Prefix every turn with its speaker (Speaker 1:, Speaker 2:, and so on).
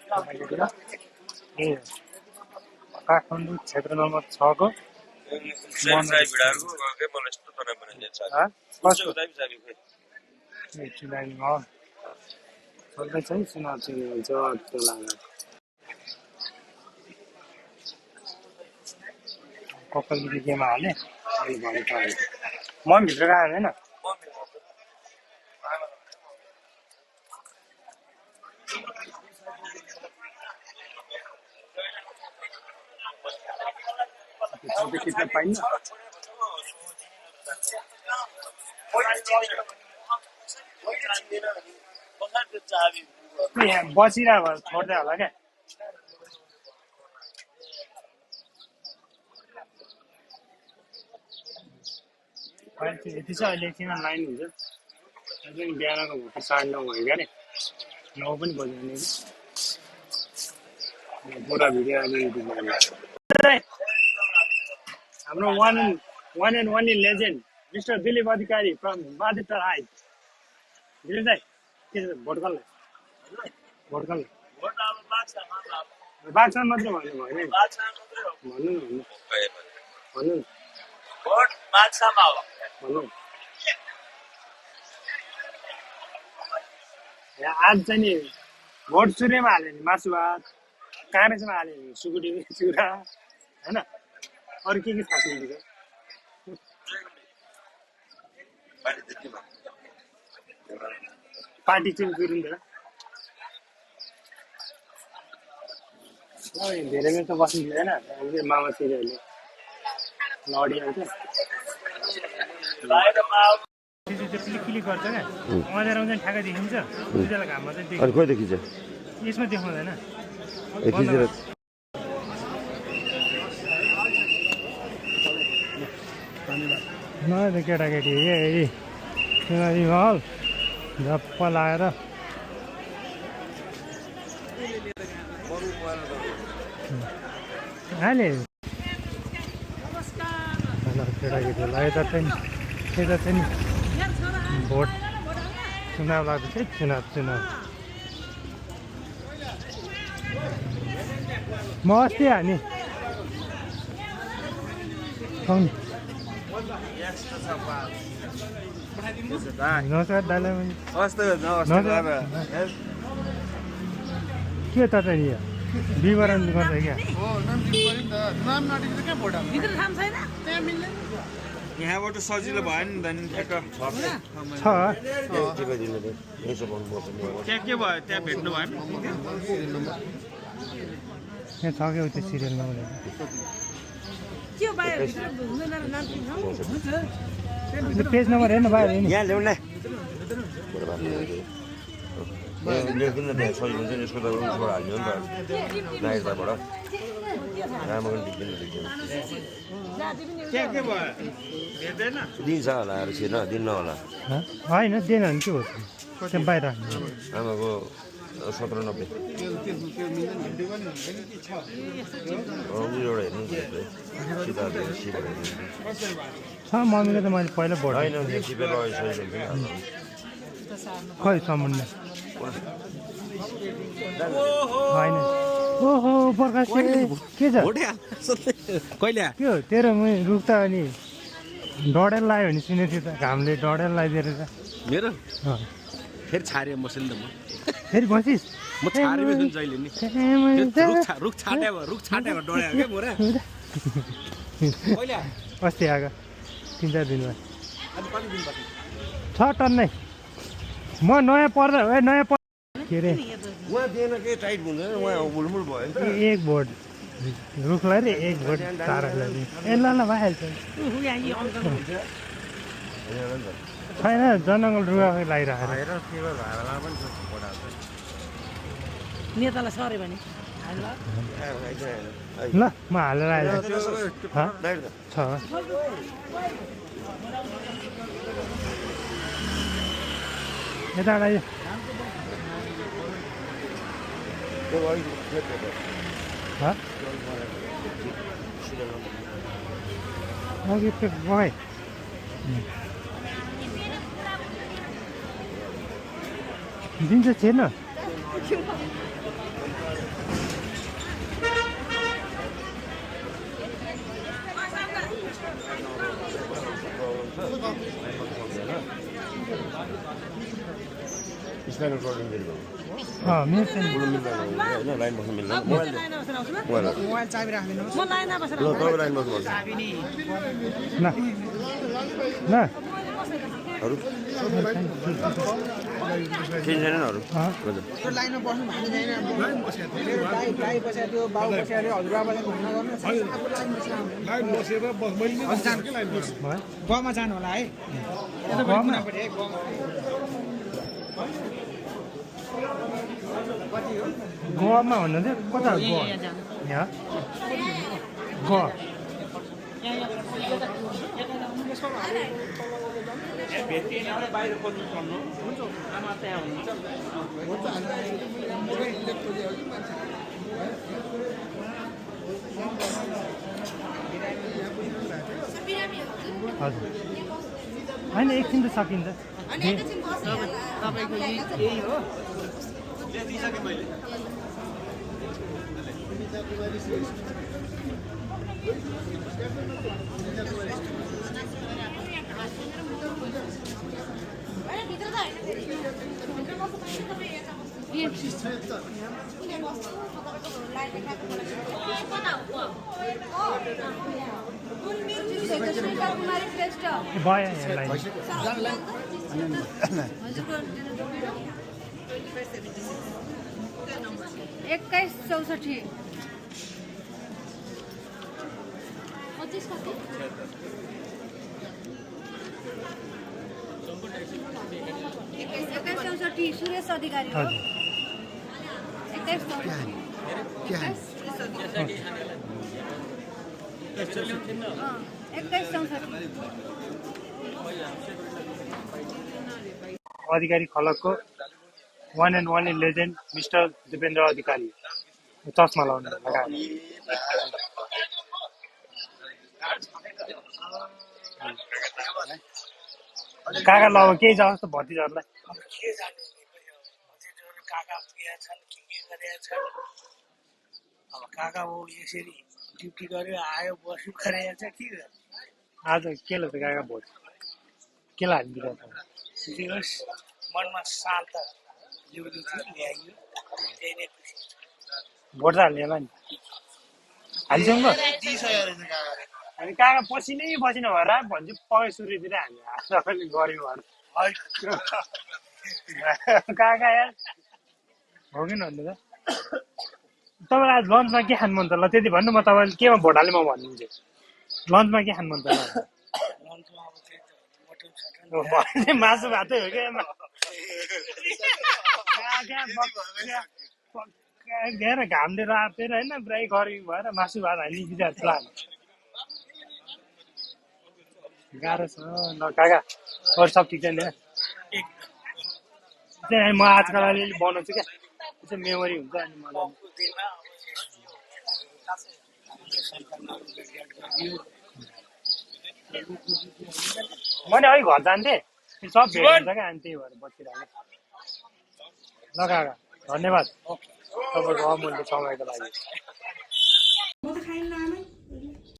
Speaker 1: ए काठमाडौँ क्षेत्र नम्बर 6 को चल्दैछ है चुनाव चाहिँ जस्तो लाग्यो कपालले गेम हाले अहिले भने त म पनि भित्र गएको होइन किताब पाइन्न यहाँ बसिरहेको छोड्दै होला क्या अहिले चाहिँ यति चाहिँ अहिले एकछिनमा लाइन हुन्छ अझै बिहानको भोकै 9:30 भयो क्या अरे 9 पनि बज्यो नि पुरा भिडियो अहिले हाम्रो one and only legend Mr. Dilip Adhikari from Madhya High Dilip दाइ के छ भोट कसलाई बाक्सा मात्रै भन्नु भयो नि भन्नु भोट बाक्सामा हो भन्नु आज चाहिँ नि भोट सूर्यमा हाल्यो नि मासु भात काङ्ग्रेसमा हाल्यो नि सुकुटी चुरा होइन अरू के थाहा छैन पार्टी चाहिँ गुरुङ धेरै बेर त बस्नु दिँदैन मामा छिरीहरूले लडिहाल्छ क्लिक गर्छ क्या अँध्यारो आउँछ ठ्याक्कै देखिन्छ उज्यालो घाममा चाहिँ
Speaker 2: अनि खोइ देखिन्छ
Speaker 1: यसमा देखाउँदैन न केटाकेटी चुनावी माहौल झप्प लाएर हाले केटाकेटीहरूलाई यता चाहिँ भोट चुनाव लाग्दैछ चुनाव म अस्ति हाने नमस्कार दाइलाई के त चाहिँ विवरण गर्छ क्या
Speaker 3: यहाँबाट सजिलो भयो नि त के भयो त्यहाँ भेट्नु भएन
Speaker 1: यहाँ छ क्या त्यो सिरियलमा पेज नम्बर हेर्नु भयो
Speaker 2: यहाँ ल्याउन लेखिदिनु त्यहाँ सजिलो हुन्छ नि यसको त उसबाट हाल्यो नि त नाइजबाट राम्रो पनि दिन्छ होला अरू छिर्न दिन्न होला
Speaker 1: होइन दिएन भने के हो त्यहाँ बाहिर
Speaker 2: आमाको 1790
Speaker 1: छ मम्मीले त मैले पहिला भोट खै सम्बन्ध होइन ओहो प्रकाश के छ
Speaker 3: कहिले
Speaker 1: के हो तेरो मै रुख्दा अनि डडेल लायो भने सुनेको थियो त घामले डडेल लगाइदिएर त
Speaker 3: मेरो फेरि छारे मसिन त म
Speaker 1: फेरि बसिस्
Speaker 3: म छारेमै सुन्छ अहिले नि रुख छाट्या डढ्या क्या मोरा
Speaker 1: अस्ति आएको 3-4 दिनमा 6 टन नै म नयाँ पर्दा के अरे
Speaker 2: उहाँ दिएन के टाइट हुँदैन उहाँ बुलबुल भयो
Speaker 1: एक भोट रुखलाई रे एक भोट तारालाई ए ल भइहाल्छ छैन जनङ्गल रुगा लगाइरहेर
Speaker 4: नेतालाई सरे भने
Speaker 1: ल म हालेर आएँ छ यता आयो अघि त्यो गएँ दिन्छ छैन
Speaker 2: सानो गरिदिनु
Speaker 1: मेरो चाहिँ
Speaker 2: ठुलो मिल्दैन होइन लाइन बस्नु मिल्दैन मोबाइल
Speaker 4: मोबाइल चाबी राखिदिनुहोस् म लाइन बसेर
Speaker 2: ल तपाईँ लाइन बस्नु
Speaker 1: ल ल
Speaker 2: अरू केही छैन अरू हजुर
Speaker 4: त्यो लाइनमा बस्नु भन्दैन गाई बसेर त्यो बाउ बसेर हजुरबा बसेर घुम्न गर्नु
Speaker 3: लाइन बसेर
Speaker 4: गमा जानु होला है
Speaker 1: गोवामा भन्नु कता गोवा यहाँ गोवा
Speaker 3: बाहिर खोज्नु पर्नु हुन्छ आमा त्यहाँ हुनुहुन्छ
Speaker 1: हजुर होइन एकछिन त सकिन्छ
Speaker 4: तपाईँको यही हो
Speaker 1: भयो लाइन
Speaker 5: 2164 सुरेश अधिकारी हो
Speaker 1: 2164 अधिकारी खलकको one and one legend mister Dipendra Adhikari चस्मा लाउनु लगाएर काका ल अब केही जाओस् त भतिजाहरूलाई
Speaker 4: के जाने काका पुगेका छन् के गरेका छन् अब काका बाउ यसरी ड्युटी गर्यो आयो बस्यो गरेका छ के गर्नु
Speaker 1: आज के ल त काका भोट के हालिदिएर
Speaker 4: दिनुहोस् मनमा शान्त ल्याउँदै ल्याइयो त्यही नै खुसी
Speaker 1: भोट त हाल्ने होला नि हालिसक्नु अनि काका पसिनै पसिना भएर भन्छु पकाइ सुरुतिर हामी तपाईँले गऱ्यौँ भएर काका यार हो कि भन्नु त तपाईँलाई आज लन्चमा के खानु मन त ल त्यति भन्नु म तपाईँले केमा भोट हाले म भनिदिन्छु लन्चमा के खानु मन त ल मासु भातै हो क्या घामले रातेर होइन पुरै गरौँ भएर मासु भात हाल्ने विचार प्लान गाह्रो छ ल काका अरू सब ठिक छ नि म आजकल अलिअलि बनाउँछु क्या त्यसो मेमोरी हुन्छ अनि मलाई मैले अघि घर जान्थेँ सब भेट हुन्छ क्या अनि त्यही भएर बसिरहेको ल काका धन्यवाद तपाईँको अमूल्य समयको लागि